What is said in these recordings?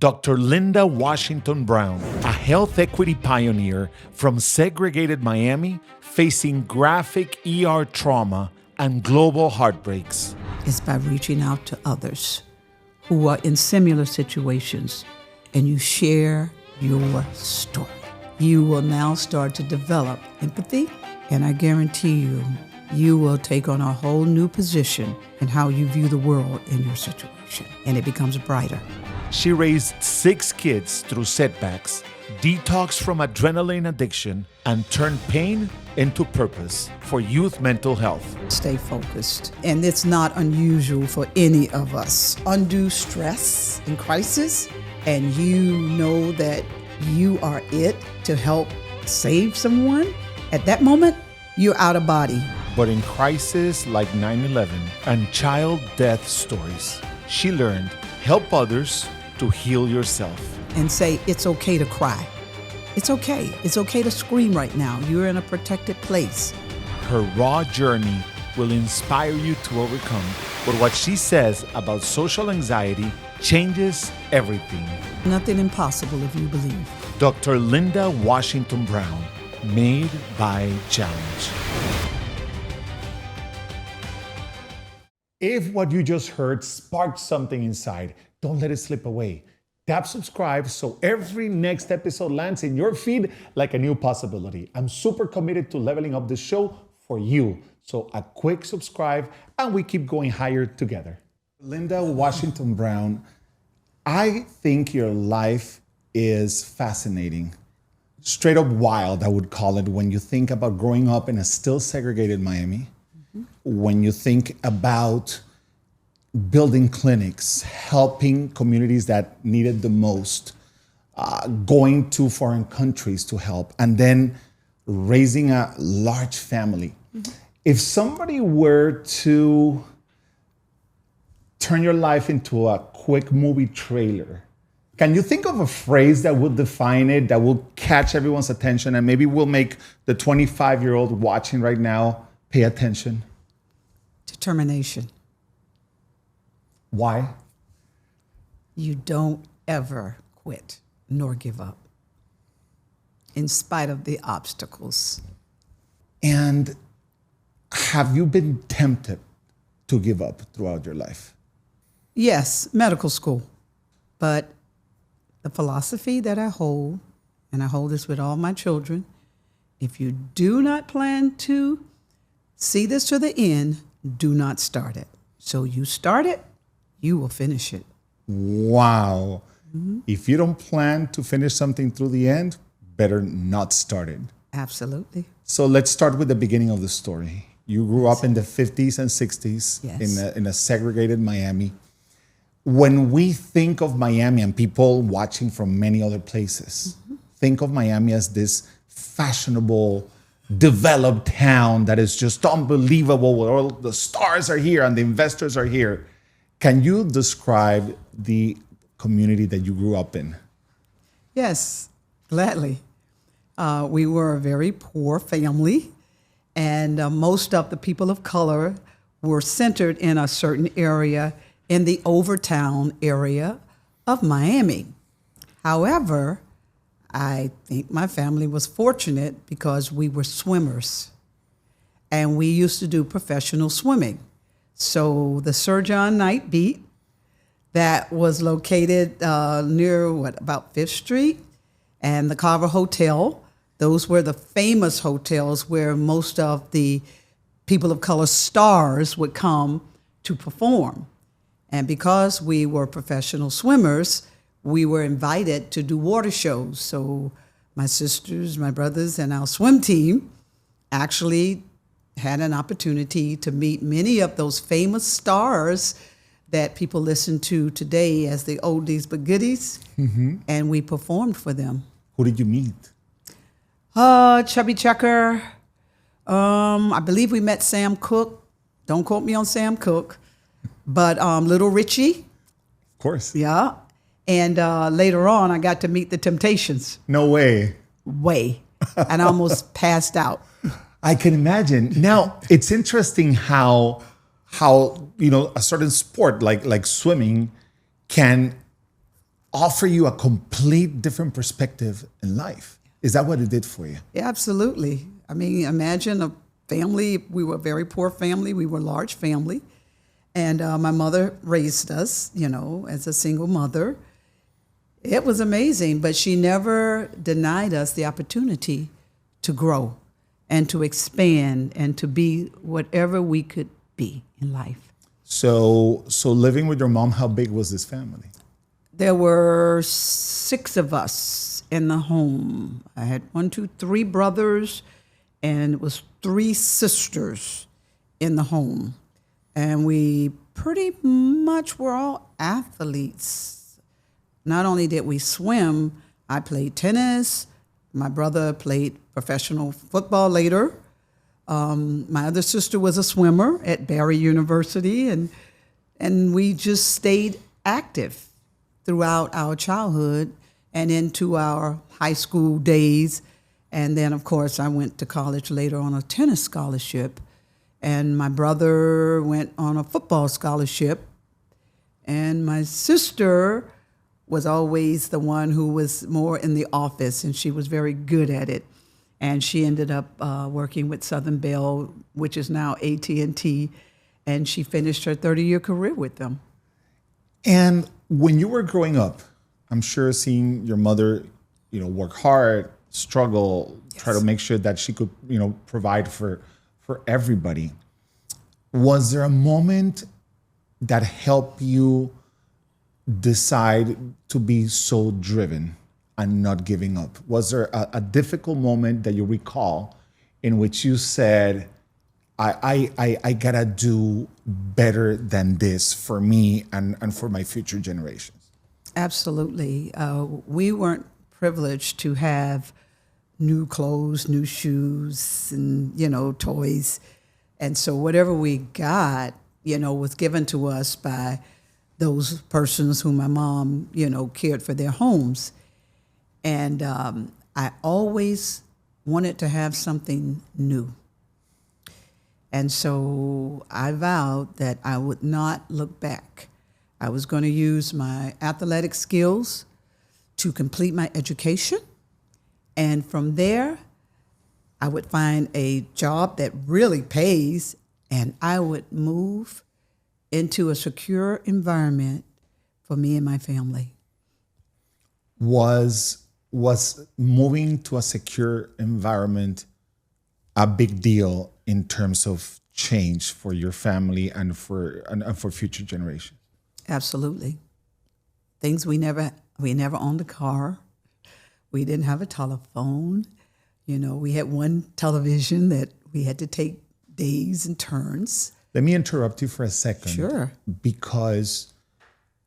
Dr. Linda Washington Brown, a health equity pioneer from segregated Miami, facing graphic ER trauma and global heartbreaks. It's by reaching out to others who are in similar situations, and you share your story. You will now start to develop empathy, and I guarantee you, you will take on a whole new position in how you view the world in your situation, and it becomes brighter. She raised 6 kids through setbacks, detoxed from adrenaline addiction, and turned pain into purpose for youth mental health. Stay focused, and it's not unusual for any of us. Undue stress and crisis, and you know that you are it to help save someone. At that moment, you're out of body. But in crises like 9/11 and child death stories, she learned, help others to heal yourself. And say, it's okay to cry. It's okay. It's okay to scream right now. You're in a protected place. Her raw journey will inspire you to overcome. But what she says about social anxiety changes everything. Nothing impossible if you believe. Dr. Linda Washington Brown, made by challenge. If what you just heard sparked something inside, don't let it slip away. Tap subscribe so every next episode lands in your feed like a new possibility. I'm super committed to leveling up the show for you. So a quick subscribe and we keep going higher together. Linda Washington Brown, I think your life is fascinating. Straight up wild, I would call it, when you think about growing up in a still segregated Miami, when you think about building clinics, helping communities that needed the most, going to foreign countries to help, and then raising a large family. If somebody were to turn your life into a quick movie trailer, can you think of a phrase that would define it, that will catch everyone's attention, and maybe will make the 25-year-old watching right now pay attention? Determination. Why? You don't ever quit nor give up, in spite of the obstacles. And have you been tempted to give up throughout your life? Yes, medical school. But the philosophy that I hold, and I hold this with all my children, if you do not plan to see this to the end, do not start it. So you start it, you will finish it. Wow. If you don't plan to finish something through the end, better not start it. Absolutely. So let's start with the beginning of the story. You grew up in the 50s and 60s Yes. in a segregated Miami. When we think of Miami, and people watching from many other places, think of Miami as this fashionable, developed town that is just unbelievable, where all the stars are here and the investors are here. Can you describe the community that you grew up in? Yes, gladly. We were a very poor family, and most of the people of color were centered in a certain area in the Overtown area of Miami. However, I think my family was fortunate because we were swimmers, and we used to do professional swimming. So the Sir John Knight Beat, that was located near, about 5th Street, and the Carver Hotel. Those were the famous hotels where most of the people of color stars would come to perform. And because we were professional swimmers, we were invited to do water shows. So my sisters, my brothers, and our swim team actually had an opportunity to meet many of those famous stars that people listen to today as the oldies but goodies, and we performed for them. Who did you meet? Chubby Checker. I believe we met Sam Cooke. Don't quote me on Sam Cooke, but Little Richie. Of course. Yeah. And later on, I got to meet the Temptations. No way. And I almost passed out. I can imagine. Now, it's interesting how a certain sport like swimming can offer you a complete different perspective in life. Is that what it did for you? Yeah, absolutely. I mean, imagine a family. We were a very poor family. We were a large family. And my mother raised us, as a single mother. It was amazing, but she never denied us the opportunity to grow and to expand and to be whatever we could be in life. So living with your mom, how big was this family? There were 6 of us in the home. I had 3 brothers, and it was 3 sisters in the home. And we pretty much were all athletes. Not only did we swim, I played tennis. My brother played professional football later. My other sister was a swimmer at Barry University, and we just stayed active throughout our childhood and into our high school days. And then, of course, I went to college later on a tennis scholarship. And my brother went on a football scholarship. And my sister was always the one who was more in the office, and she was very good at it. And she ended up working with Southern Bell, which is now AT&T, and she finished her 30-year career with them. And when you were growing up, I'm sure seeing your mother, work hard, struggle, try to make sure that she could, provide for everybody. Was there a moment that helped you decide to be so driven and not giving up? Was there a difficult moment that you recall in which you said, I gotta do better than this for me and for my future generations? Absolutely. We weren't privileged to have new clothes, new shoes, and, toys. And so whatever we got, was given to us by those persons who my mom, cared for their homes. And I always wanted to have something new. And so I vowed that I would not look back. I was going to use my athletic skills to complete my education. And from there, I would find a job that really pays, and I would move into a secure environment for me and my family. Was moving to a secure environment a big deal in terms of change for your family and for future generations? Absolutely. Things we never owned a car. We didn't have a telephone. We had one television that we had to take days and turns. Let me interrupt you for a second. Sure. Because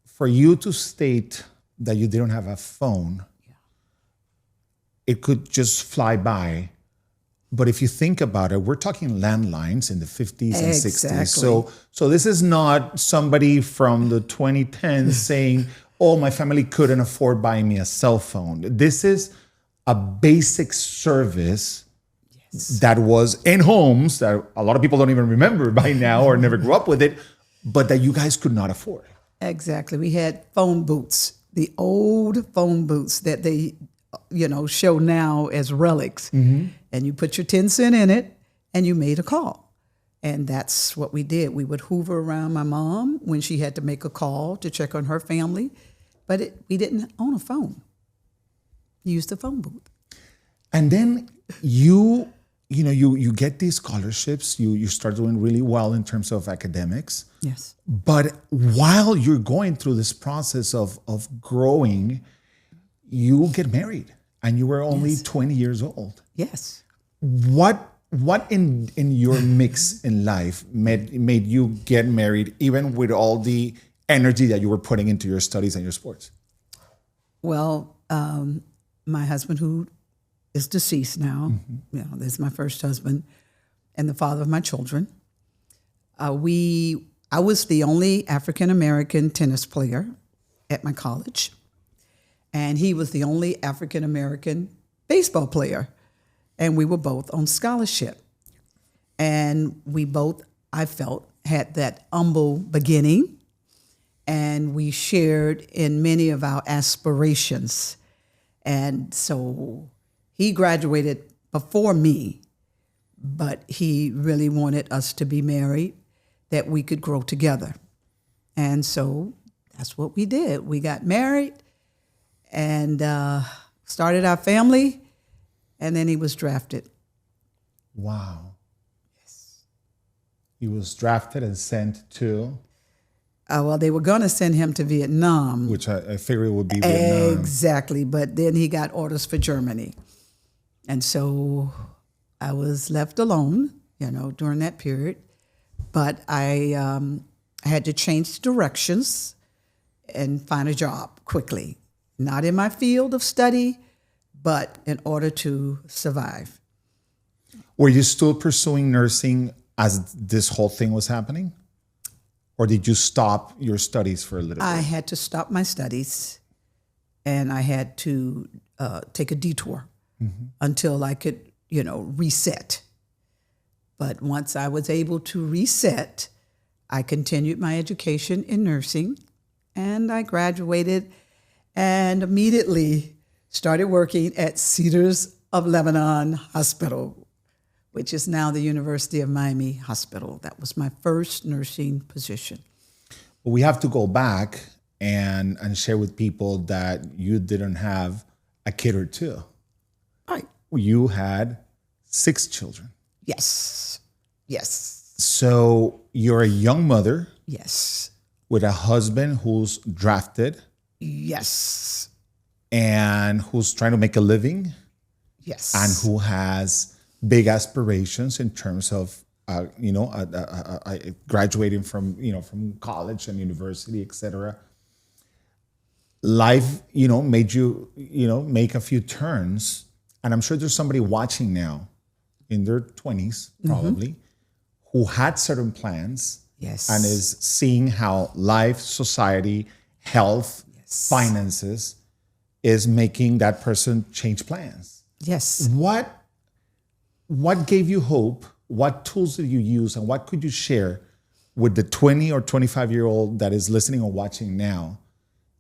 for you to state that you didn't have a phone, it could just fly by. But if you think about it, we're talking landlines in the 50s and 60s. So this is not somebody from the 2010s saying, oh, my family couldn't afford buying me a cell phone. This is a basic service that was in homes that a lot of people don't even remember by now or never grew up with it, but that you guys could not afford. Exactly. We had phone booths, the old phone booths that they, show now as relics. Mm-hmm. And you put your 10 cents in it and you made a call. And that's what we did. We would hoover around my mom when she had to make a call to check on her family, but we didn't own a phone. You used the phone booth. And then you get these scholarships, you start doing really well in terms of academics. Yes. But while you're going through this process of growing, you get married and you were only 20 years old. Yes. What in your mix in life made you get married, even with all the energy that you were putting into your studies and your sports? Well, my husband, who is deceased now, this is my first husband, and the father of my children. I was the only African-American tennis player at my college, and he was the only African-American baseball player, and we were both on scholarship. And we both, I felt, had that humble beginning, and we shared in many of our aspirations. And so he graduated before me, but he really wanted us to be married, that we could grow together. And so that's what we did. We got married and started our family, and then he was drafted. Wow. Yes. He was drafted and sent to? Well, they were going to send him to Vietnam. Which I figured would be Vietnam. Exactly, but then he got orders for Germany. And so I was left alone, during that period. But I had to change directions and find a job quickly. Not in my field of study, but in order to survive. Were you still pursuing nursing as this whole thing was happening? Or did you stop your studies for a little bit? I had to stop my studies, and I had to take a detour until I could, reset. But once I was able to reset, I continued my education in nursing, and I graduated and immediately started working at Cedars of Lebanon Hospital, which is now the University of Miami Hospital. That was my first nursing position. We have to go back and share with people that you didn't have a kid or two. Right. You had 6 children. Yes. Yes. So you're a young mother. Yes. With a husband who's drafted. Yes. And who's trying to make a living. Yes. And who has big aspirations in terms of, graduating from college and university, et cetera. Life, made you, make a few turns. And I'm sure there's somebody watching now in their 20s, probably, who had certain plans. Yes. And is seeing how life, society, health, finances is making that person change plans. Yes. What gave you hope? What tools did you use? And what could you share with the 20 or 25-year-old that is listening or watching now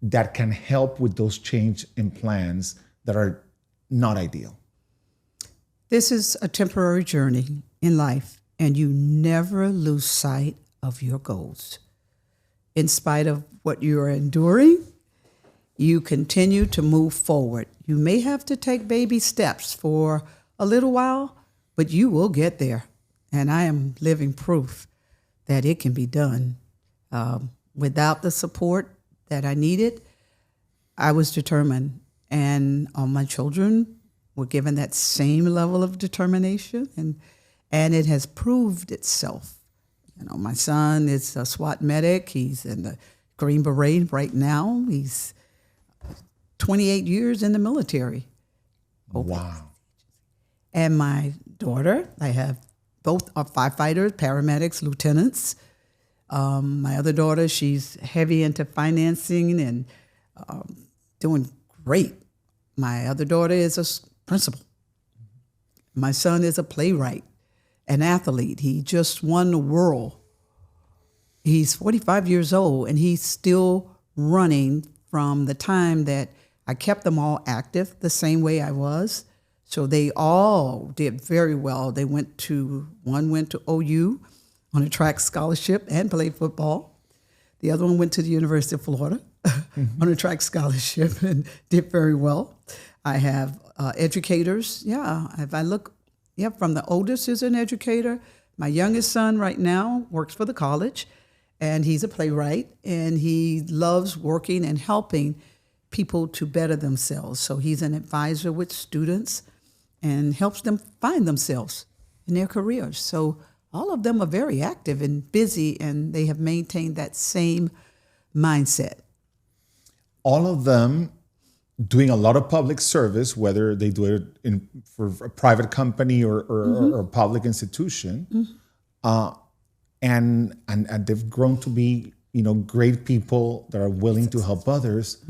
that can help with those change in plans that are not ideal? This is a temporary journey in life, and you never lose sight of your goals. In spite of what you are enduring, you continue to move forward. You may have to take baby steps for a little while, but you will get there. And I am living proof that it can be done. Without the support that I needed, I was determined. And all my children were given that same level of determination. And it has proved itself. My son is a SWAT medic. He's in the Green Beret right now. He's 28 years in the military. Wow. And my daughter, I have both are firefighters, paramedics, lieutenants. My other daughter, she's heavy into financing and doing great. My other daughter is a principal. My son is a playwright, an athlete. He just won the world. He's 45 years old, and he's still running from the time that I kept them all active the same way I was. So they all did very well. One went to OU on a track scholarship and played football. The other one went to the University of Florida on a track scholarship and did very well. I have educators. Yeah, if I look, from the oldest is an educator. My youngest son right now works for the college, and he's a playwright, and he loves working and helping people to better themselves. So he's an advisor with students and helps them find themselves in their careers. So all of them are very active and busy, and they have maintained that same mindset. All of them doing a lot of public service, whether they do it for a private company or a public institution, and they've grown to be great people that are willing to help others.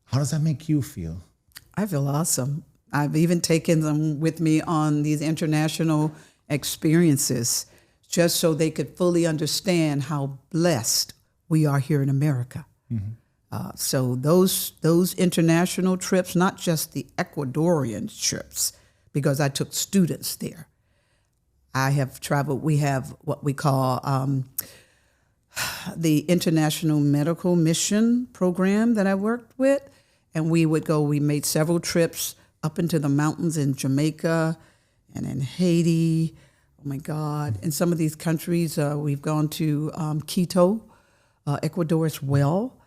How does that make you feel? I feel awesome. I've even taken them with me on these international experiences just so they could fully understand how blessed we are here in America. So those international trips, not just the Ecuadorian trips, because I took students there. I have traveled. We have what we call the International Medical Mission Program that I worked with, and we would go. We made several trips up into the mountains in Jamaica and in Haiti. Oh my God! In some of these countries, we've gone to Quito, Ecuador as well.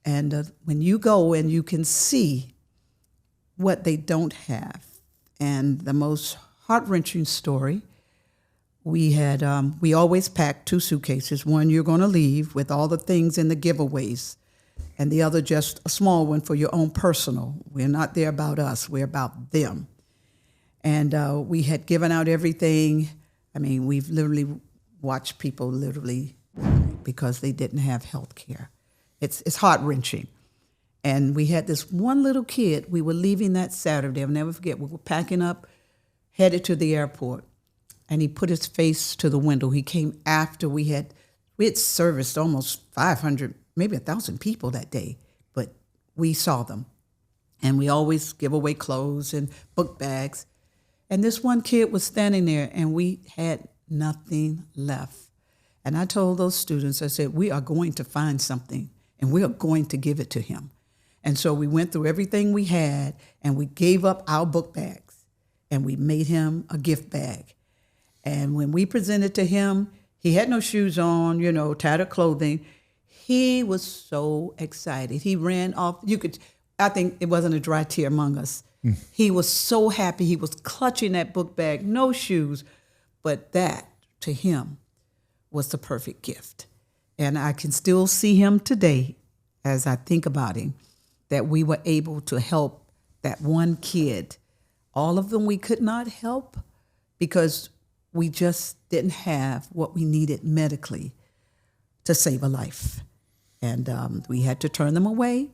And when you go and you can see what they don't have, and the most heart-wrenching story, we always packed 2 suitcases. One you're going to leave with all the things in the giveaways, and the other just a small one for your own personal. We're not there about us, we're about them. And we had given out everything. I mean, we've literally watched people literally because they didn't have health care. It's heart-wrenching. And we had this one little kid. We were leaving that Saturday. I'll never forget. We were packing up, headed to the airport, and he put his face to the window. He came after we had serviced almost 500, maybe 1,000 people that day, but we saw them. And we always give away clothes and book bags. And this one kid was standing there, and we had nothing left. And I told those students, I said, we are going to find something, and we are going to give it to him. And so we went through everything we had, and we gave up our book bags, and we made him a gift bag. And when we presented to him, he had no shoes on, tattered clothing. He was so excited. He ran off. I think it wasn't a dry tear among us. He was so happy. He was clutching that book bag, no shoes. But that, to him, was the perfect gift. And I can still see him today as I think about him, that we were able to help that one kid. All of them we could not help because we just didn't have what we needed medically to save a life. And we had to turn them away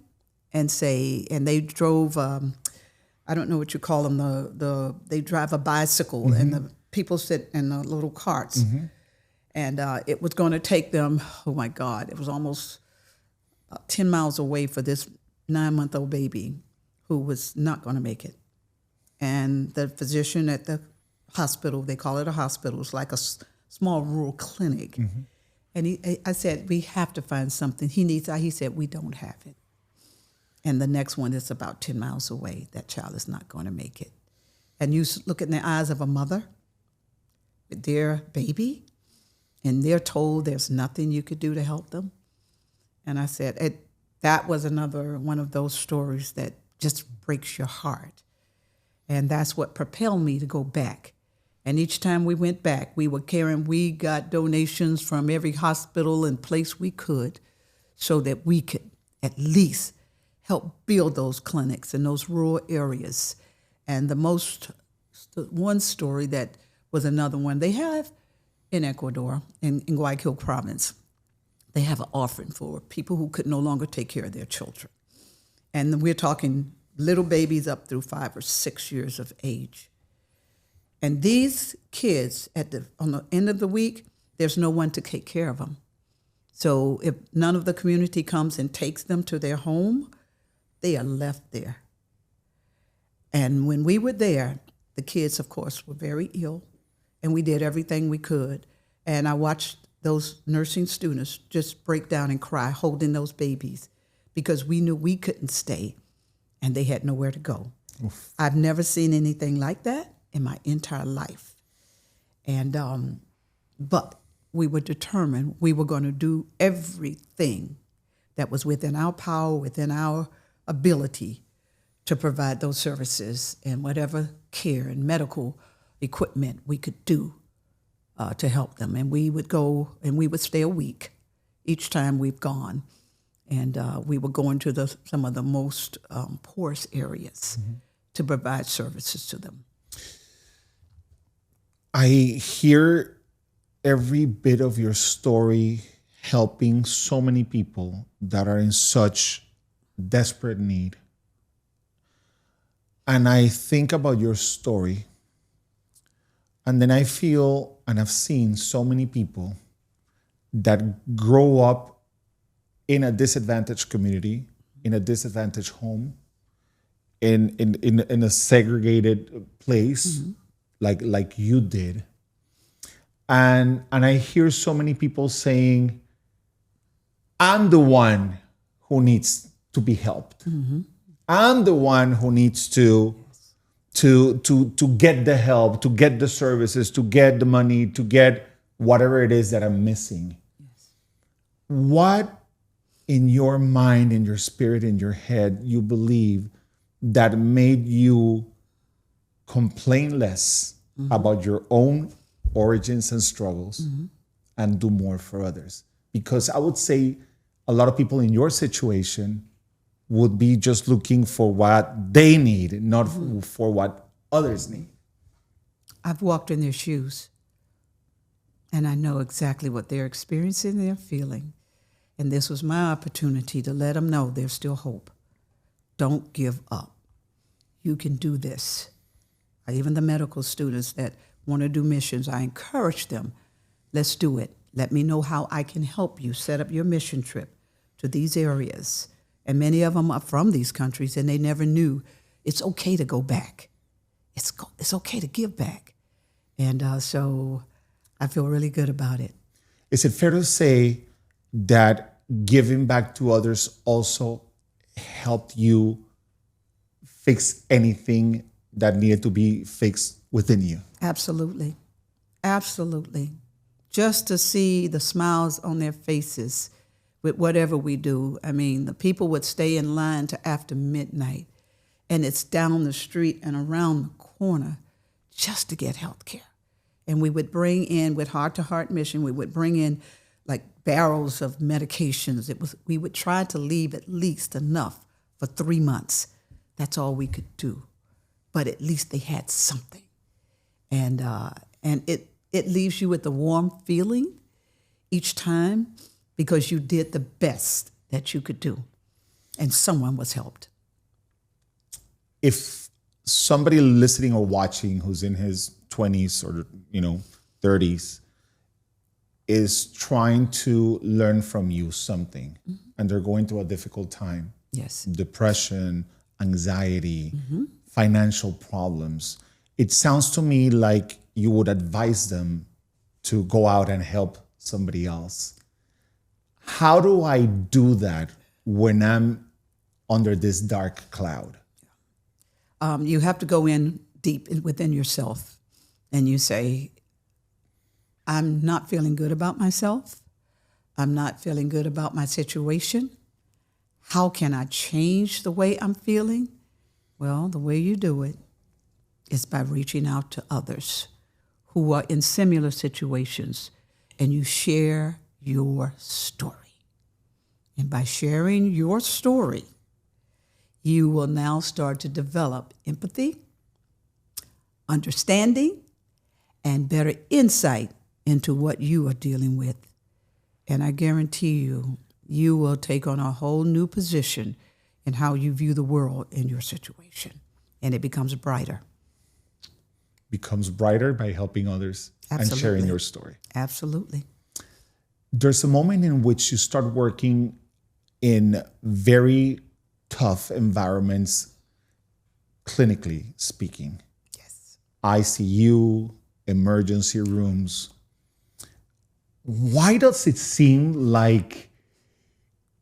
and they drove, I don't know what you call them, they drive a bicycle and the people sit in the little carts. And it was going to take them, oh my God, it was almost 10 miles away for this 9-month-old baby who was not going to make it. And the physician at the hospital, they call it a hospital, it's like a small rural clinic. And I said, we have to find something. He said, we don't have it. And the next one is about 10 miles away. That child is not going to make it. And you look in the eyes of a mother with their baby, and they're told there's nothing you could do to help them. And I said, that was another one of those stories that just breaks your heart. And that's what propelled me to go back. And each time we went back, we got donations from every hospital and place we could so that we could at least help build those clinics in those rural areas. And one story that was another one, they have in Ecuador, in Guayaquil province, they have an offering for people who could no longer take care of their children. And we're talking little babies up through 5 or 6 years of age. And these kids, on the end of the week, there's no one to take care of them. So if none of the community comes and takes them to their home, they are left there. And when we were there, the kids, of course, were very ill. And we did everything we could. And I watched those nursing students just break down and cry, holding those babies, because we knew we couldn't stay and they had nowhere to go. Oof. I've never seen anything like that in my entire life. And but we were determined we were going to do everything that was within our power, within our ability to provide those services and whatever care and medical equipment we could do to help them. And we would go and we would stay a week each time we've gone. And we were going to some of the most poorest areas to provide services to them. I hear every bit of your story helping so many people that are in such desperate need. And I think about your story, and then I feel, and I've seen so many people that grow up in a disadvantaged community, in a disadvantaged home, in a segregated place, like you did. And I hear so many people saying, I'm the one who needs to be helped. I'm the one who needs to get the help, to get the services, to get the money, to get whatever it is that I'm missing. What in your mind, in your spirit, in your head, you believe that made you complain less about your own origins and struggles and do more for others? Because I would say a lot of people in your situation would be just looking for what they need, not for what others need. I've walked in their shoes, and I know exactly what they're experiencing, they're feeling. And this was my opportunity to let them know there's still hope. Don't give up. You can do this. Even the medical students that want to do missions, I encourage them, let's do it. Let me know how I can help you set up your mission trip to these areas. And many of them are from these countries, and they never knew it's okay to go back. It's okay to give back. And so I feel really good about it. Is it fair to say that giving back to others also helped you fix anything that needed to be fixed within you? Absolutely. Absolutely. Just to see the smiles on their faces with whatever we do. I mean, the people would stay in line to after midnight, and it's down the street and around the corner just to get health care. And we would bring in, with Heart to Heart Mission, we would bring in like barrels of medications. We would try to leave at least enough for 3 months. That's all we could do. But at least they had something. And it leaves you with a warm feeling each time because you did the best that you could do. And someone was helped. If somebody listening or watching who's in his 20s or 30s is trying to learn from you something, and they're going through a difficult time, Yes. depression, anxiety, financial problems, it sounds to me like you would advise them to go out and help somebody else. How do I do that when I'm under this dark cloud? You have to go in deep within yourself, and you say, I'm not feeling good about myself. I'm not feeling good about my situation. How can I change the way I'm feeling? Well, the way you do it is by reaching out to others who are in similar situations, and you share your story. And by sharing your story, you will now start to develop empathy, understanding, and better insight into what you are dealing with. And I guarantee you, you will take on a whole new position in how you view the world in your situation. And it becomes brighter. Becomes brighter by helping others and sharing your story. Absolutely. There's a moment in which you start working in very tough environments, clinically speaking. Yes. ICU, emergency rooms. Why does it seem like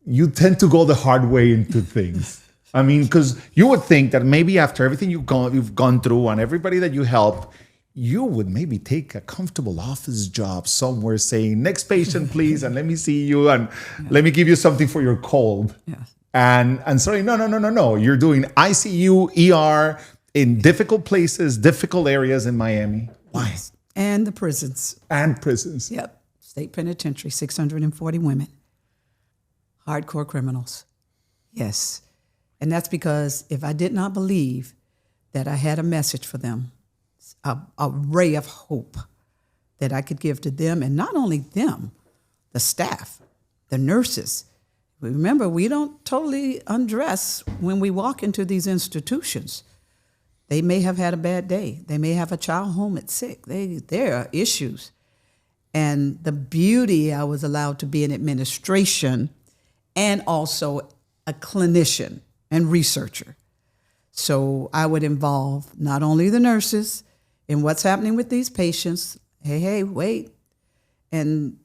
you tend to go the hard way into things? I mean, because you would think that maybe after everything you've gone through and everybody that you help, you would maybe take a comfortable office job somewhere saying, next patient, please, and let me see you, and let me give you something for your cold. Yeah. And sorry, no. You're doing ICU, ER in difficult places, difficult areas in Miami. Why? Yes. And the prisons. And prisons. Yep. State penitentiary, 640 women. Hardcore criminals. Yes. And that's because if I did not believe that I had a message for them, a ray of hope that I could give to them, and not only them, the staff, the nurses. Remember, we don't totally undress when we walk into these institutions. They may have had a bad day. They may have a child home at sick. There are issues. And the beauty, I was allowed to be in administration and also a clinician and researcher. So I would involve not only the nurses in what's happening with these patients, hey, wait, and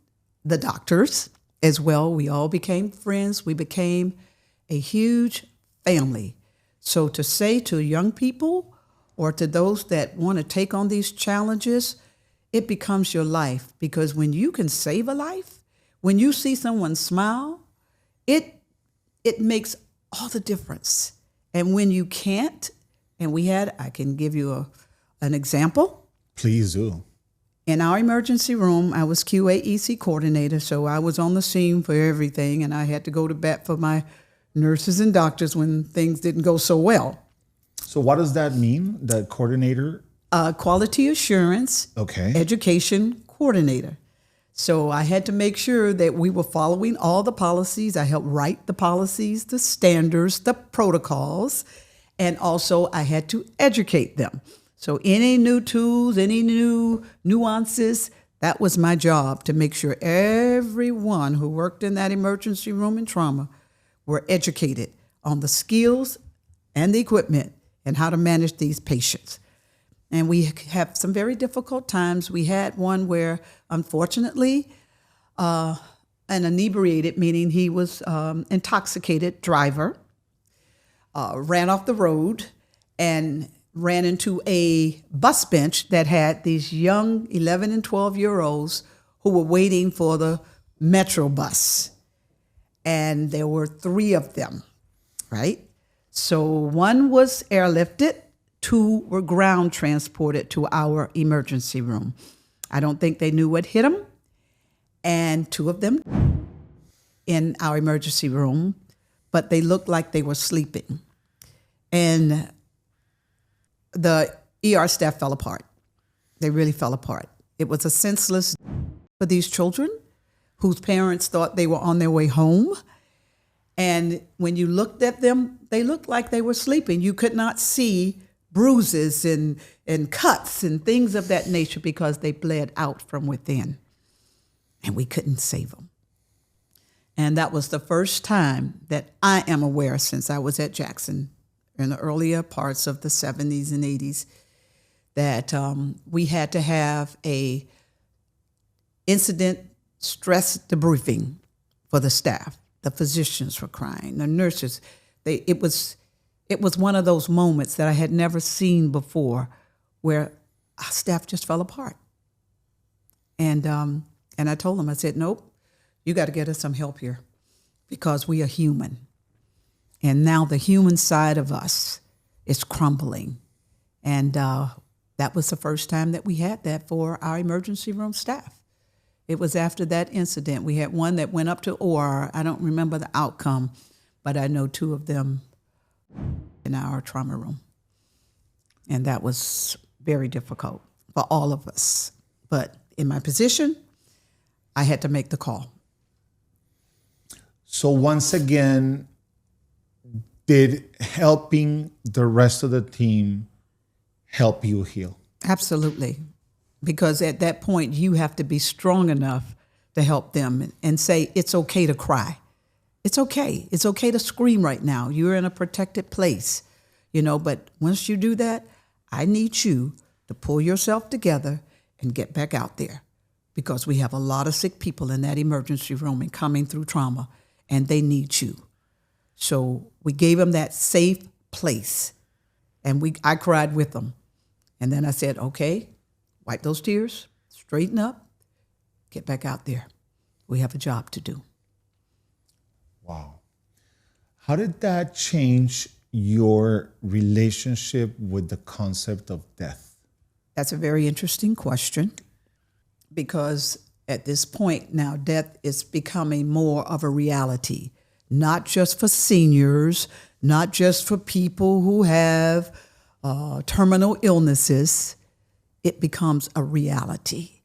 the doctors as well. We all became friends. We became a huge family. So to say to young people or to those that want to take on these challenges, it becomes your life, because when you can save a life, when you see someone smile, it makes all the difference. And when you can't, and I can give you an example. Please do. In our emergency room, I was QA/EC coordinator, so I was on the scene for everything, and I had to go to bat for my nurses and doctors when things didn't go so well. So what does that mean, the coordinator? Quality assurance, Okay. education coordinator. So I had to make sure that we were following all the policies. I helped write the policies, the standards, the protocols, and also I had to educate them. So any new tools, any new nuances, that was my job, to make sure everyone who worked in that emergency room and trauma were educated on the skills and the equipment and how to manage these patients. And we have some very difficult times. We had one where, unfortunately, an inebriated, meaning he was intoxicated driver, ran off the road and ran into a bus bench that had these young 11 and 12-year-olds who were waiting for the metro bus. And there were 3 of them, right? So 1 was airlifted, 2 were ground transported to our emergency room. I don't think they knew what hit them. And 2 of them in our emergency room, but they looked like they were sleeping. And the ER staff fell apart. They really fell apart. It was a senseless for these children whose parents thought they were on their way home. And when you looked at them, they looked like they were sleeping. You could not see bruises and cuts and things of that nature because they bled out from within. And we couldn't save them. And that was the first time that I am aware, since I was at Jackson in the earlier parts of the 70s and 80s, that we had to have a incident stress debriefing for the staff. The physicians were crying, the nurses. It was one of those moments that I had never seen before, where our staff just fell apart. And I told them, I said, nope, you got to get us some help here, because we are human. And now the human side of us is crumbling. And that was the first time that we had that for our emergency room staff. It was after that incident. We had one that went up to OR. I don't remember the outcome, but I know 2 of them in our trauma room. And that was very difficult for all of us. But in my position, I had to make the call. So once again, did helping the rest of the team help you heal? Absolutely. Because at that point, you have to be strong enough to help them and say, it's okay to cry. It's okay. It's okay to scream right now. You're in a protected place, but once you do that, I need you to pull yourself together and get back out there, because we have a lot of sick people in that emergency room and coming through trauma, and they need you. So we gave them that safe place, and I cried with them. And then I said, okay, wipe those tears, straighten up, get back out there. We have a job to do. Wow. How did that change your relationship with the concept of death? That's a very interesting question, because at this point now, death is becoming more of a reality, not just for seniors, not just for people who have terminal illnesses. It becomes a reality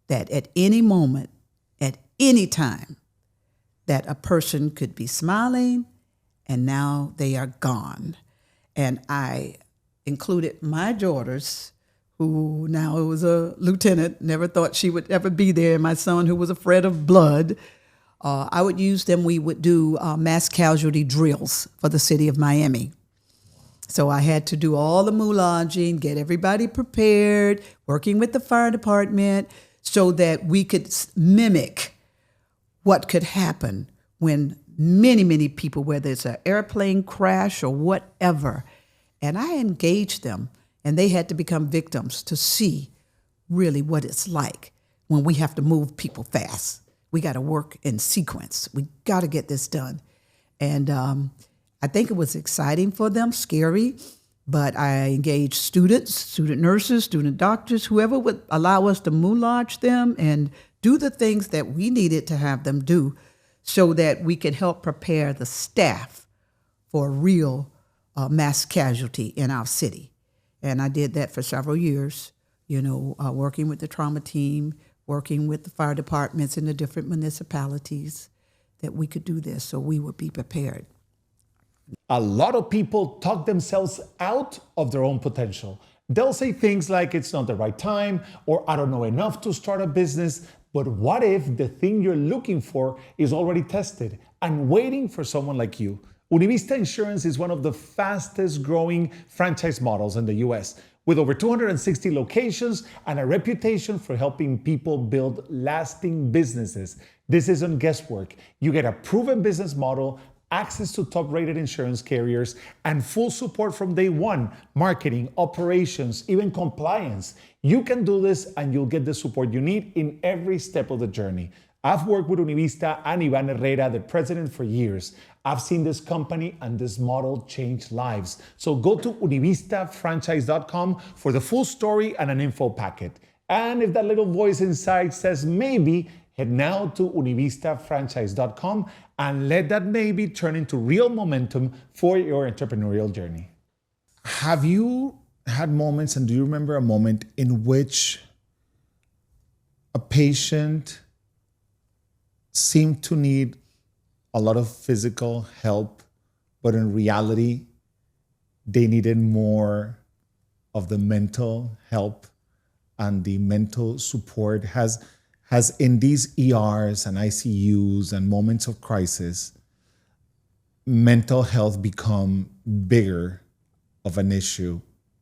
that at any moment, at any time, that a person could be smiling and now they are gone. And I included my daughters, who now was a lieutenant, never thought she would ever be there, and my son, who was afraid of blood, I would use them. We would do mass casualty drills for the city of Miami. So I had to do all the moulaging, get everybody prepared, working with the fire department so that we could mimic what could happen when many, many people, whether it's an airplane crash or whatever, and I engaged them, and they had to become victims to see really what it's like when we have to move people fast. We got to work in sequence. We got to get this done. And I think it was exciting for them, scary, but I engaged students, student nurses, student doctors, whoever would allow us to moulage them and do the things that we needed to have them do so that we could help prepare the staff for a real mass casualty in our city. And I did that for several years, working with the trauma team, working with the fire departments in the different municipalities, that we could do this so we would be prepared. A lot of people talk themselves out of their own potential. They'll say things like, it's not the right time, or I don't know enough to start a business. But what if the thing you're looking for is already tested and waiting for someone like you? Univista Insurance is one of the fastest growing franchise models in the US, with over 260 locations and a reputation for helping people build lasting businesses. This isn't guesswork. You get a proven business model, access to top-rated insurance carriers, and full support from day one: marketing, operations, even compliance. You can do this and you'll get the support you need in every step of the journey. I've worked with Univista and Ivan Herrera, the president, for years. I've seen this company and this model change lives. So go to univistafranchise.com for the full story and an info packet. And if that little voice inside says maybe, head now to univistafranchise.com and let that maybe turn into real momentum for your entrepreneurial journey. Have you had moments, and do you remember a moment in which a patient seemed to need a lot of physical help, but in reality, they needed more of the mental help and the mental support? Has in these ERs and ICUs and moments of crisis, mental health become bigger of an issue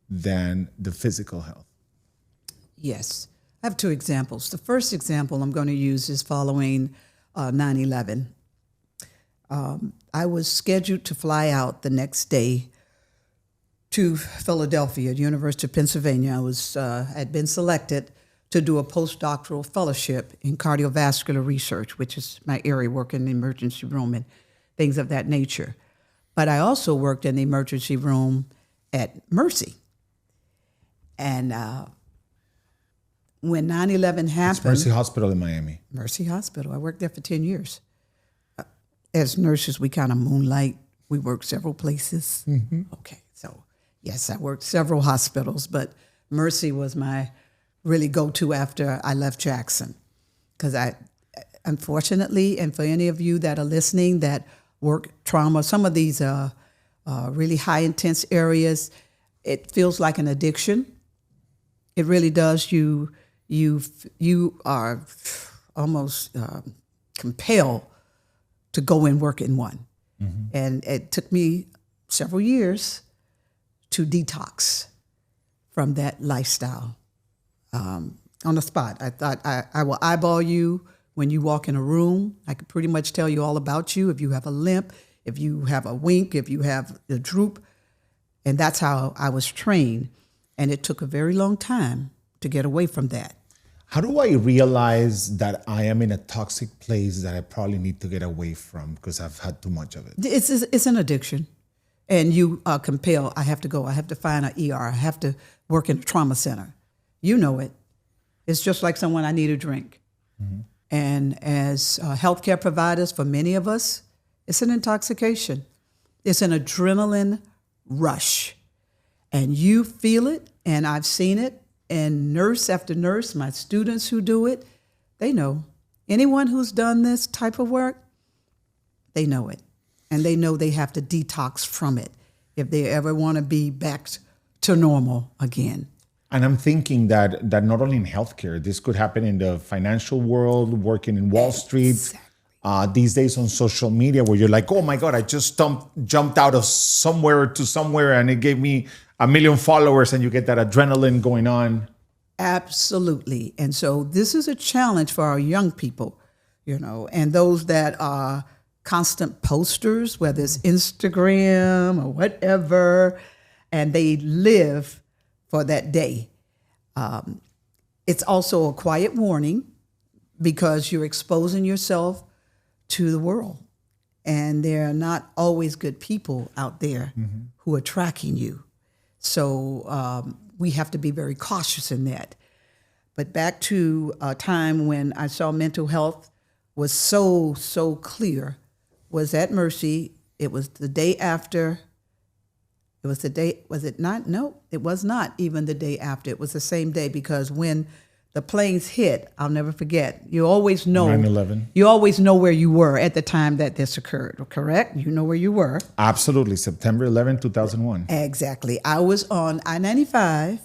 than the physical health? Yes. I have two examples. The first example I'm going to use is following 9/11. I was scheduled to fly out the next day to Philadelphia, University of Pennsylvania. I had been selected to do a postdoctoral fellowship in cardiovascular research, which is my area, work in the emergency room and things of that nature. But I also worked in the emergency room at Mercy. And when 9/11 happened... It's Mercy Hospital in Miami. Mercy Hospital. I worked there for 10 years. As nurses, we kind of moonlight. We worked several places. Mm-hmm. Okay, so yes, I worked several hospitals, but Mercy was my really go-to after I left Jackson. Because unfortunately, and for any of you that are listening that work trauma, some of these really high intense areas, it feels like an addiction. It really does. You are almost compelled to go and work in one. Mm-hmm. And it took me several years to detox from that lifestyle. On the spot, I thought I will eyeball you when you walk in a room. I could pretty much tell you all about you. If you have a limp, if you have a wink, if you have a droop. And that's how I was trained. And it took a very long time to get away from that. How do I realize that I am in a toxic place that I probably need to get away from because I've had too much of it? It's an addiction. And you are compelled, I have to go, I have to find an ER, I have to work in a trauma center. You know it. It's just like someone, I need a drink. Mm-hmm. And as healthcare providers, for many of us, it's an intoxication. It's an adrenaline rush. And you feel it, and I've seen it, and nurse after nurse, my students who do it, they know. Anyone who's done this type of work, they know it. And they know they have to detox from it if they ever want to be back to normal again. And I'm thinking that not only in healthcare, this could happen in the financial world, working in Wall Street. Exactly. these days on social media where you're like, oh my God, I just jumped out of somewhere to somewhere and it gave me 1 million followers, and you get that adrenaline going on. Absolutely. And so this is a challenge for our young people, and those that are constant posters, whether it's Instagram or whatever, and they live for that day. It's also a quiet warning because you're exposing yourself to the world. And there are not always good people out there who are tracking you. So we have to be very cautious in that. But back to a time when I saw mental health was so clear was at Mercy. It was the day after. It was the day, was it not? No, it was not even the day after. It was the same day, because when the planes hit, I'll never forget, you always know 9/11. You always know where you were at the time that this occurred, correct? You know where you were. Absolutely. September 11, 2001. Exactly. I was on I-95,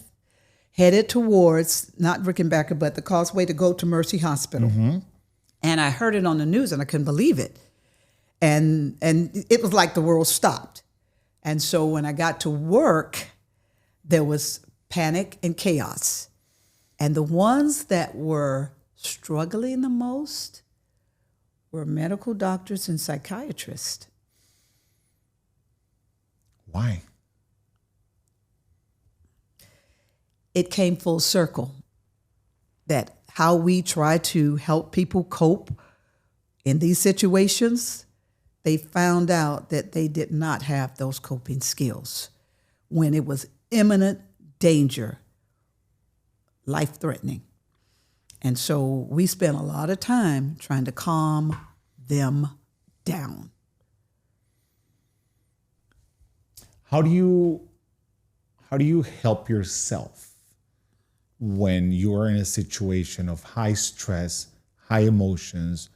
headed towards, not Rickenbacker, but the Causeway to go to Mercy Hospital. And I heard it on the news and I couldn't believe it. And it was like the world stopped. And so when I got to work, there was panic and chaos. And the ones that were struggling the most were medical doctors and psychiatrists. Why? It came full circle that how we try to help people cope in these situations, they found out that they did not have those coping skills when it was imminent danger, life-threatening. And so we spent a lot of time trying to calm them down. How do you help yourself when you're in a situation of high stress, high emotions,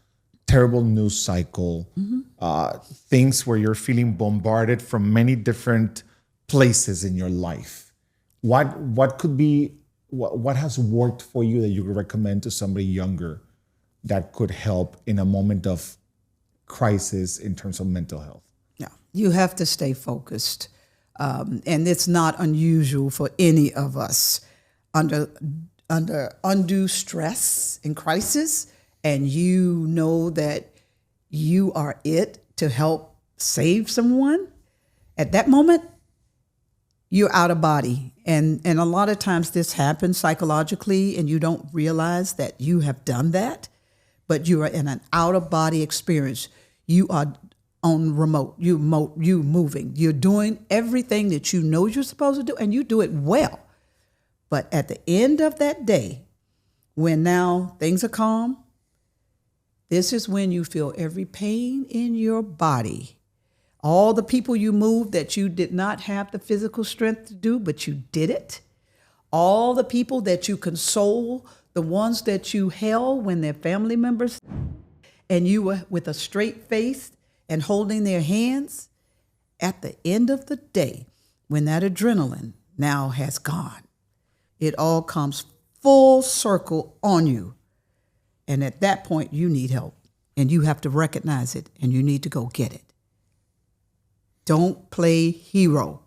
terrible news cycle, things where you're feeling bombarded from many different places in your life? What could be, what has worked for you that you could recommend to somebody younger that could help in a moment of crisis in terms of mental health? Yeah, you have to stay focused. And it's not unusual for any of us under undue stress and crisis, and you know that you are it to help save someone. At that moment, you're out of body. And a lot of times this happens psychologically and you don't realize that you have done that, but you are in an out of body experience. You are on remote, you moving, you're doing everything that you know you're supposed to do, and you do it well. But at the end of that day, when now things are calm, this is when you feel every pain in your body. All the people you moved that you did not have the physical strength to do, but you did it. All the people that you console, the ones that you held when they're family members, and you were with a straight face and holding their hands, at the end of the day, when that adrenaline now has gone, it all comes full circle on you. And at that point, you need help. And you have to recognize it, and you need to go get it. Don't play hero.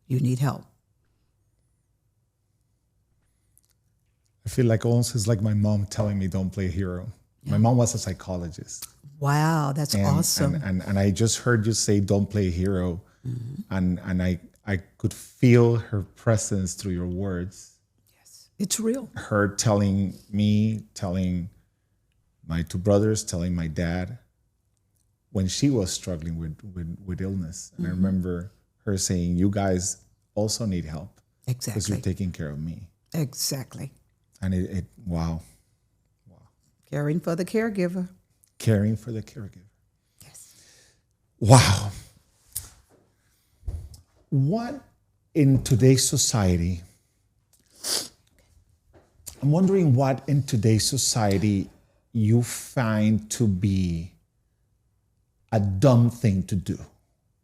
You need help. I feel like almost it's like my mom telling me don't play hero. Yeah. My mom was a psychologist. Wow, that's awesome. And I just heard you say don't play hero. And I could feel her presence through your words. Yes, it's real. Her telling me, telling my two brothers, telling my dad when she was struggling with illness. And I remember her saying, you guys also need help. Exactly. Because you're taking care of me. Exactly. And wow. Caring for the caregiver. Caring for the caregiver. Yes. Wow. What in today's society, I'm wondering what in today's society you find to be a dumb thing to do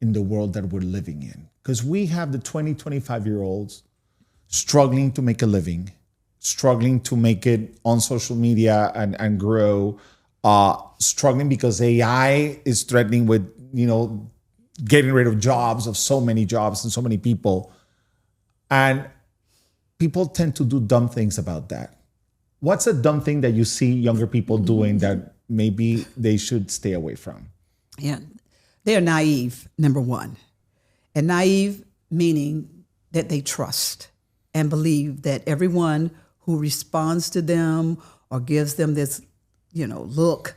in the world that we're living in. Because we have the 20, 25-year-olds struggling to make a living, struggling to make it on social media and grow, struggling because AI is threatening with, getting rid of jobs, of so many jobs and so many people. And people tend to do dumb things about that. What's a dumb thing that you see younger people doing that maybe they should stay away from? Yeah, they're naive, number one. And naive meaning that they trust and believe that everyone who responds to them or gives them this, look,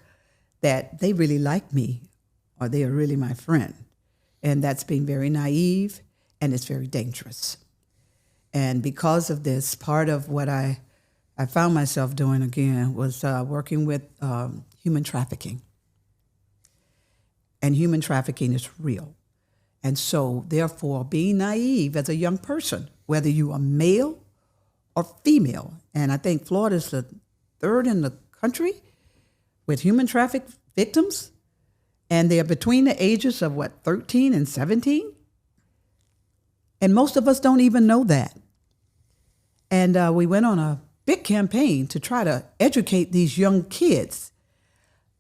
that they really like me or they are really my friend. And that's being very naive, and it's very dangerous. And because of this, part of what I found myself doing again was working with human trafficking. And human trafficking is real. And so, therefore, being naive as a young person, whether you are male or female, and I think Florida is the third in the country with human traffic victims, and they're between the ages of, 13 and 17? And most of us don't even know that. And we went on a big campaign to try to educate these young kids.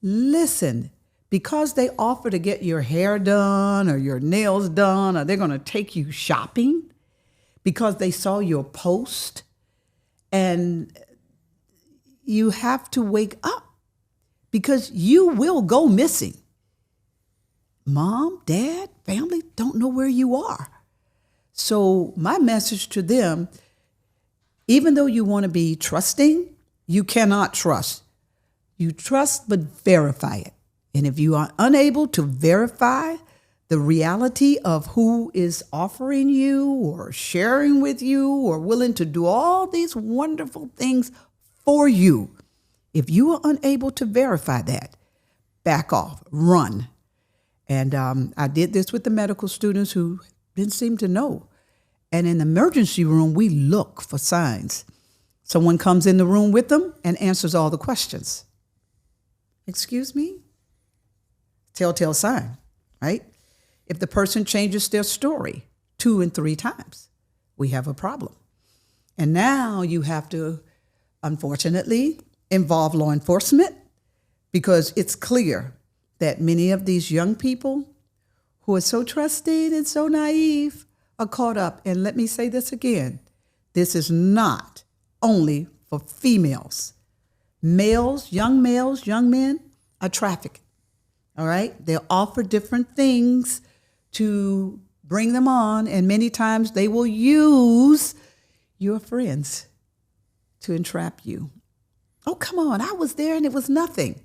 Listen, because they offer to get your hair done or your nails done, or they're going to take you shopping because they saw your post, and you have to wake up because you will go missing. Mom, dad, family don't know where you are. So my message to them, even though you want to be trusting, you cannot trust. You trust, but verify it. And if you are unable to verify the reality of who is offering you or sharing with you or willing to do all these wonderful things for you, if you are unable to verify that, back off, run. And I did this with the medical students who didn't seem to know. And in the emergency room, we look for signs. Someone comes in the room with them and answers all the questions. Excuse me? Telltale sign, right? If the person changes their story 2 and 3 times, we have a problem. And now you have to, unfortunately, involve law enforcement, because it's clear that many of these young people who are so trusting and so naive are caught up. And let me say this again. This is not only for females. Males, young men are trafficked. All right? They'll offer different things to bring them on, and many times they will use your friends to entrap you. Oh, come on, I was there and it was nothing.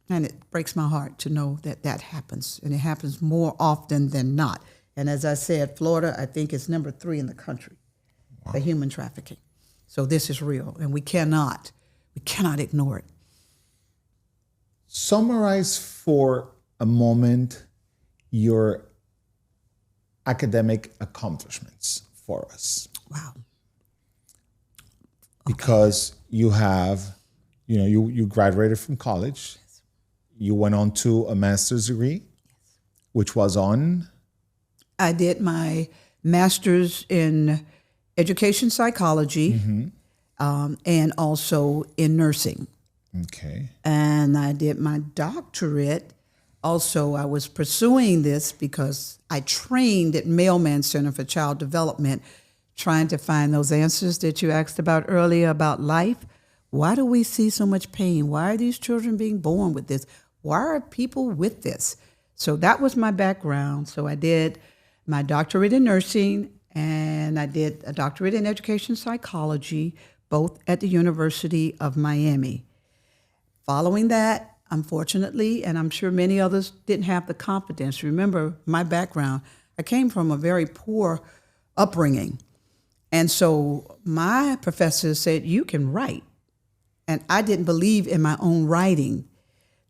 And it breaks my heart to know that that happens, and it happens more often than not. And as I said, Florida, I think, is number 3 in the country for human trafficking. So this is real, and we cannot ignore it. Summarize for a moment your academic accomplishments for us. Wow. Because you have, you graduated from college. Yes. You went on to a master's degree, yes, which was on? I did my master's in education psychology, and also in nursing. Okay. And I did my doctorate. Also, I was pursuing this because I trained at Mailman Center for Child Development, trying to find those answers that you asked about earlier about life. Why do we see so much pain? Why are these children being born with this? Why are people with this? So that was my background. So I did my doctorate in nursing, and I did a doctorate in education psychology, both at the University of Miami. Following that, unfortunately, and I'm sure many others didn't have the confidence. Remember, my background, I came from a very poor upbringing. And so my professor said, you can write. And I didn't believe in my own writing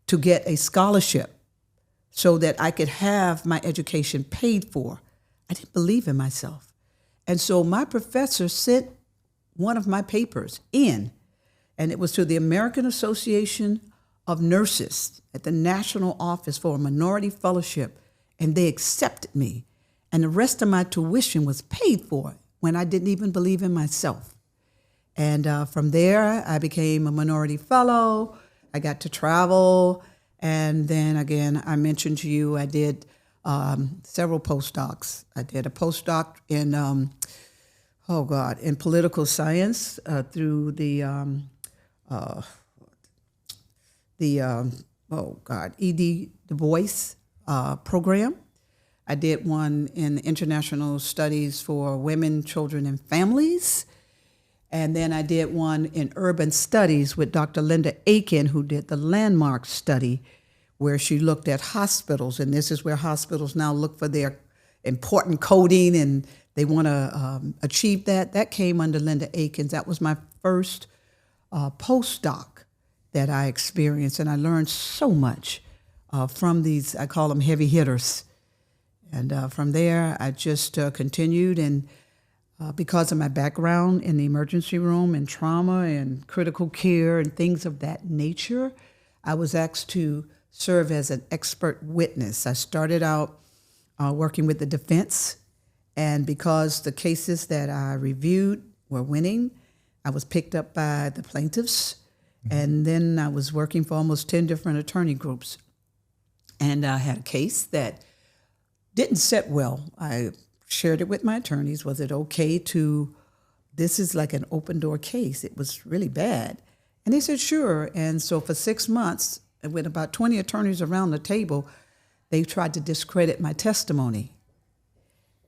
to get a scholarship so that I could have my education paid for. I didn't believe in myself. And so my professor sent one of my papers in, and it was to the American Association of Nurses at the National Office for a Minority Fellowship, and they accepted me. And the rest of my tuition was paid for when I didn't even believe in myself. And from there, I became a minority fellow. I got to travel. And then again, I mentioned to you, I did several postdocs. I did a postdoc in, in political science through E.D. Du Bois program. I did one in international studies for women, children, and families. And then I did one in urban studies with Dr. Linda Aiken, who did the landmark study, where she looked at hospitals. And this is where hospitals now look for their important coding, and they want to achieve that. That came under Linda Aiken. That was my first postdoc that I experienced. And I learned so much from these, I call them heavy hitters. And from there, I just continued, and because of my background in the emergency room and trauma and critical care and things of that nature, I was asked to serve as an expert witness. I started out working with the defense, and because the cases that I reviewed were winning, I was picked up by the plaintiffs, and then I was working for almost 10 different attorney groups. And I had a case that didn't sit well. I shared it with my attorneys. Was it okay to, this is like an open door case. It was really bad. And they said, sure. And so for 6 months, with about 20 attorneys around the table, they tried to discredit my testimony.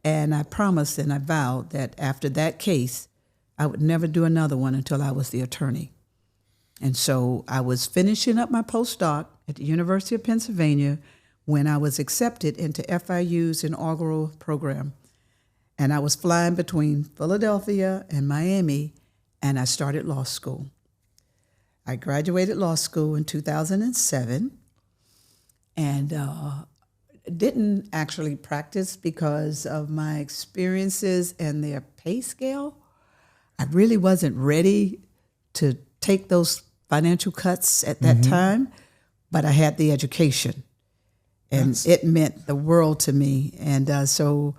And I promised and I vowed that after that case, I would never do another one until I was the attorney. And so I was finishing up my postdoc at the University of Pennsylvania when I was accepted into FIU's inaugural program. And I was flying between Philadelphia and Miami, and I started law school. I graduated law school in 2007 and didn't actually practice because of my experiences and their pay scale. I really wasn't ready to take those financial cuts at that time, but I had the education. And it meant the world to me. And so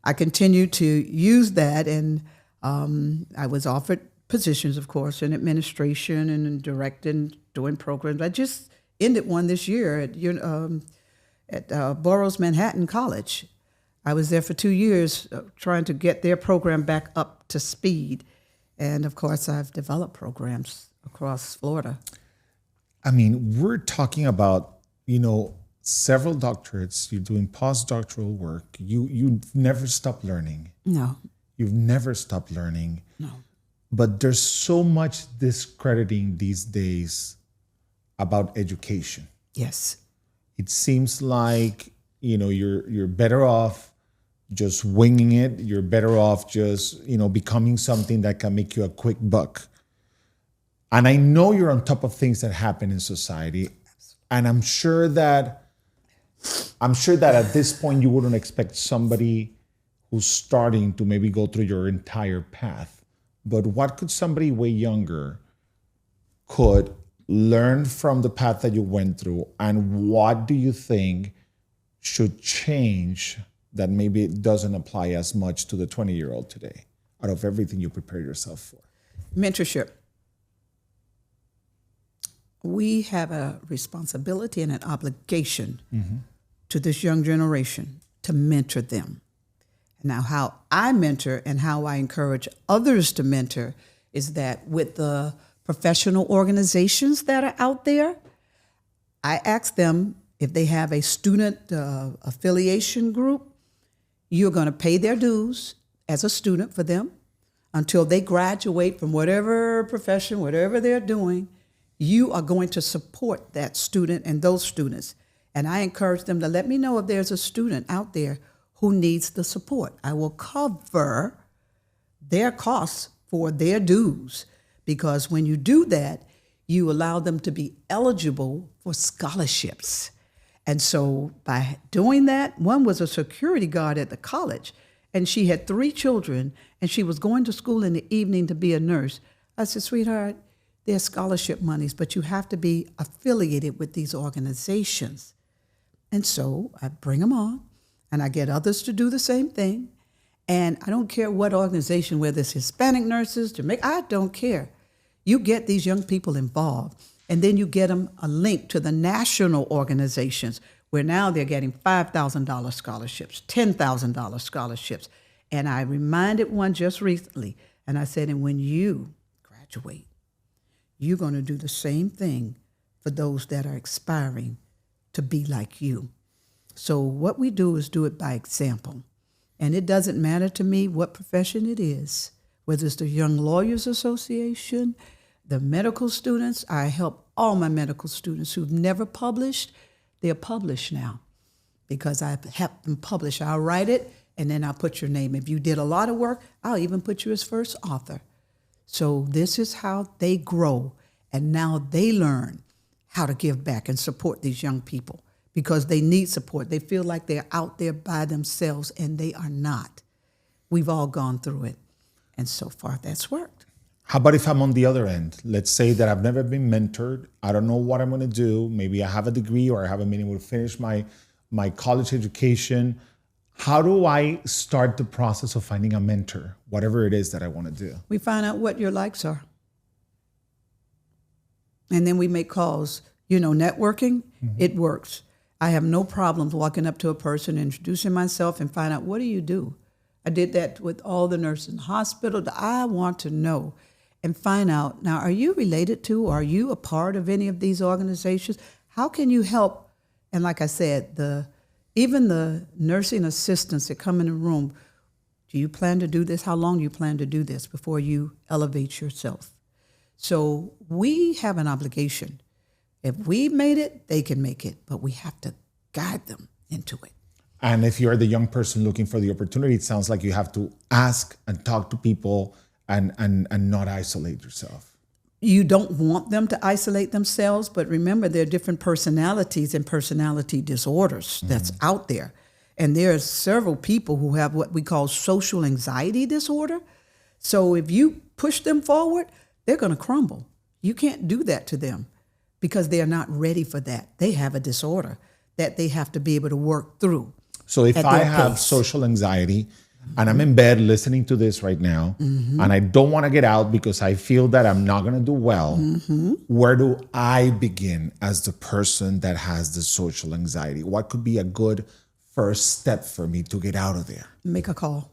I continued to use that, and I was offered positions, of course, in administration and in directing, doing programs. I just ended one this year at Burroughs Manhattan College. I was there for 2 years trying to get their program back up to speed. And, of course, I've developed programs across Florida. I mean, we're talking about, several doctorates. You're doing postdoctoral work. You've never stopped learning. No. You've never stopped learning. No. But there's so much discrediting these days about education. Yes. It seems like, you're better off just winging it. You're better off just, becoming something that can make you a quick buck. And I know you're on top of things that happen in society. And I'm sure that at this point you wouldn't expect somebody who's starting to maybe go through your entire path. But what could somebody way younger could learn from the path that you went through? And what do you think should change that maybe it doesn't apply as much to the 20-year-old today out of everything you prepare yourself for? Mentorship. We have a responsibility and an obligation to this young generation to mentor them. Now, how I mentor and how I encourage others to mentor is that with the professional organizations that are out there, I ask them if they have a student affiliation group, you're going to pay their dues as a student for them until they graduate from whatever profession, whatever they're doing. You are going to support that student and those students. And I encourage them to let me know if there's a student out there who needs the support. I will cover their costs for their dues, because when you do that, you allow them to be eligible for scholarships. And so by doing that, one was a security guard at the college, and she had 3 children, and she was going to school in the evening to be a nurse. I said, sweetheart, there's scholarship monies, but you have to be affiliated with these organizations. And so I bring them on, and I get others to do the same thing. And I don't care what organization, whether it's Hispanic nurses, Jamaica, I don't care. You get these young people involved. And then you get them a link to the national organizations where now they're getting $5,000 scholarships, $10,000 scholarships. And I reminded one just recently, and I said, and when you graduate, you're going to do the same thing for those that are aspiring to be like you. So what we do is do it by example. And it doesn't matter to me what profession it is, whether it's the Young Lawyers Association, the medical students. I help all my medical students who've never published. They're published now because I have them published. I'll write it, and then I'll put your name. If you did a lot of work, I'll even put you as first author. So this is how they grow, and now they learn how to give back and support these young people because they need support. They feel like they're out there by themselves, and they are not. We've all gone through it, and so far that's worked. How about if I'm on the other end? Let's say that I've never been mentored. I don't know what I'm going to do. Maybe I have a degree or I haven't been able to finish my college education. How do I start the process of finding a mentor, whatever it is that I want to do? We find out what your likes are. And then we make calls. Networking, it works. I have no problems walking up to a person, introducing myself, and find out, what do you do? I did that with all the nurses in the hospital. I want to know and find out, now, are you related to, or are you a part of any of these organizations? How can you help? And like I said, even the nursing assistants that come in the room, do you plan to do this? How long do you plan to do this before you elevate yourself? So we have an obligation. If we made it, they can make it, but we have to guide them into it. And if you're the young person looking for the opportunity, it sounds like you have to ask and talk to people and not isolate yourself. You don't want them to isolate themselves, but remember, there are different personalities and personality disorders that's out there. And there are several people who have what we call social anxiety disorder. So if you push them forward, they're going to crumble. You can't do that to them because they are not ready for that. They have a disorder that they have to be able to work through. So if I have social anxiety and I'm in bed listening to this right now and I don't want to get out because I feel that I'm not going to do well, where do I begin as the person that has the social anxiety? What could be a good first step for me to get out of there? Make a call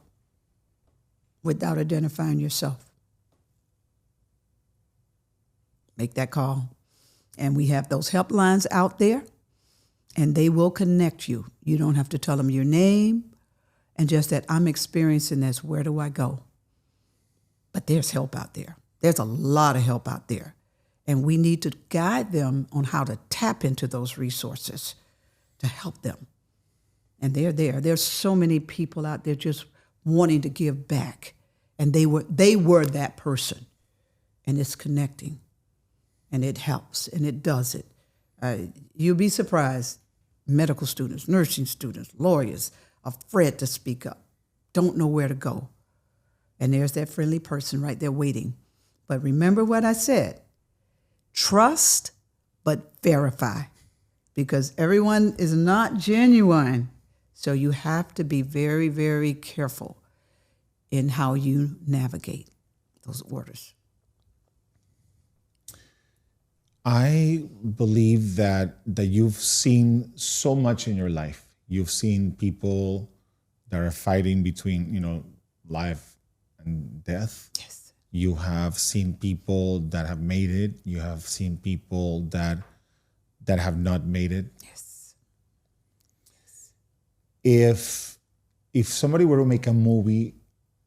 without identifying yourself. Make that call. And we have those helplines out there, and they will connect you. You don't have to tell them your name and just that I'm experiencing this. Where do I go? But there's help out there. There's a lot of help out there. And we need to guide them on how to tap into those resources to help them. And they're there. There's so many people out there just wanting to give back. And they were that person. And it's connecting. And it helps. And it does it. You'll be surprised. Medical students, nursing students, lawyers are afraid to speak up, don't know where to go. And there's that friendly person right there waiting. But remember what I said. Trust, but verify. Because everyone is not genuine. So you have to be very, very careful in how you navigate those orders. I believe that you've seen so much in your life. You've seen people that are fighting between, life and death. Yes. You have seen people that have made it. You have seen people that have not made it. Yes. If somebody were to make a movie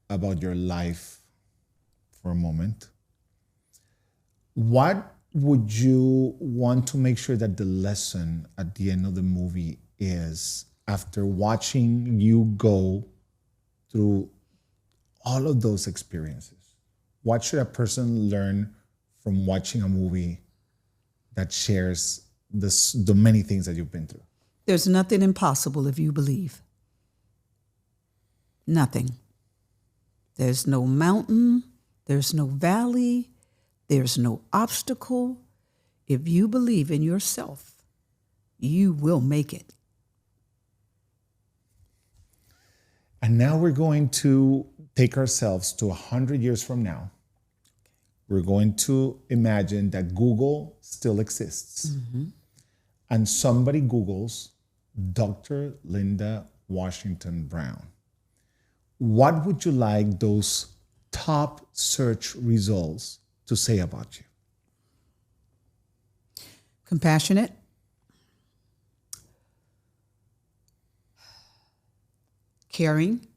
about your life for a moment, what would you want to make sure that the lesson at the end of the movie is, after watching you go through all of those experiences? What should a person learn from watching a movie that shares the many things that you've been through? There's nothing impossible if you believe. Nothing. There's no mountain. There's no valley. There's no obstacle. If you believe in yourself, you will make it. And now we're going to take ourselves to 100 years from now. we're going to imagine that Google still exists. And somebody Googles Dr. Linda Washington Brown. What would you like those top search results to say about you? Compassionate, caring,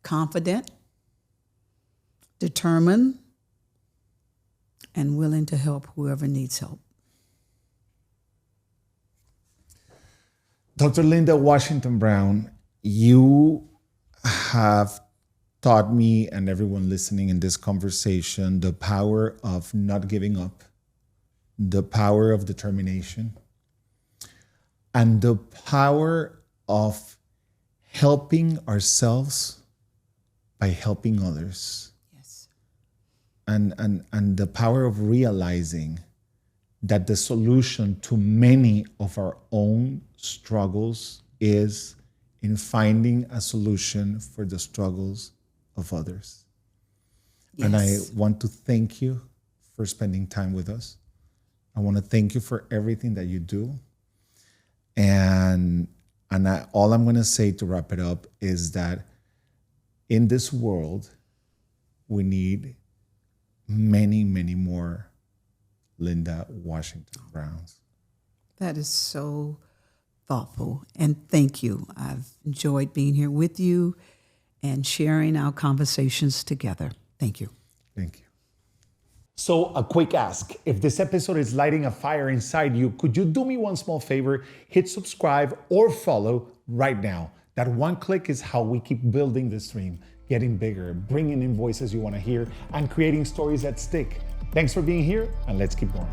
confident, determined, and willing to help whoever needs help. Dr. Linda Washington Brown, you have taught me and everyone listening in this conversation the power of not giving up, the power of determination, and the power of helping ourselves by helping others. Yes. And the power of realizing that the solution to many of our own struggles is in finding a solution for the struggles of others. Yes. And I want to thank you for spending time with us. I want to thank you for everything that you do. And all I'm going to say to wrap it up is that in this world, we need many, many more Linda Washington Browns. That is so thoughtful. And thank you. I've enjoyed being here with you and sharing our conversations together. Thank you. Thank you. So a quick ask. If this episode is lighting a fire inside you, could you do me one small favor? Hit subscribe or follow right now. That one click is how we keep building this dream, getting bigger, bringing in voices you want to hear, and creating stories that stick. Thanks for being here, and let's keep going.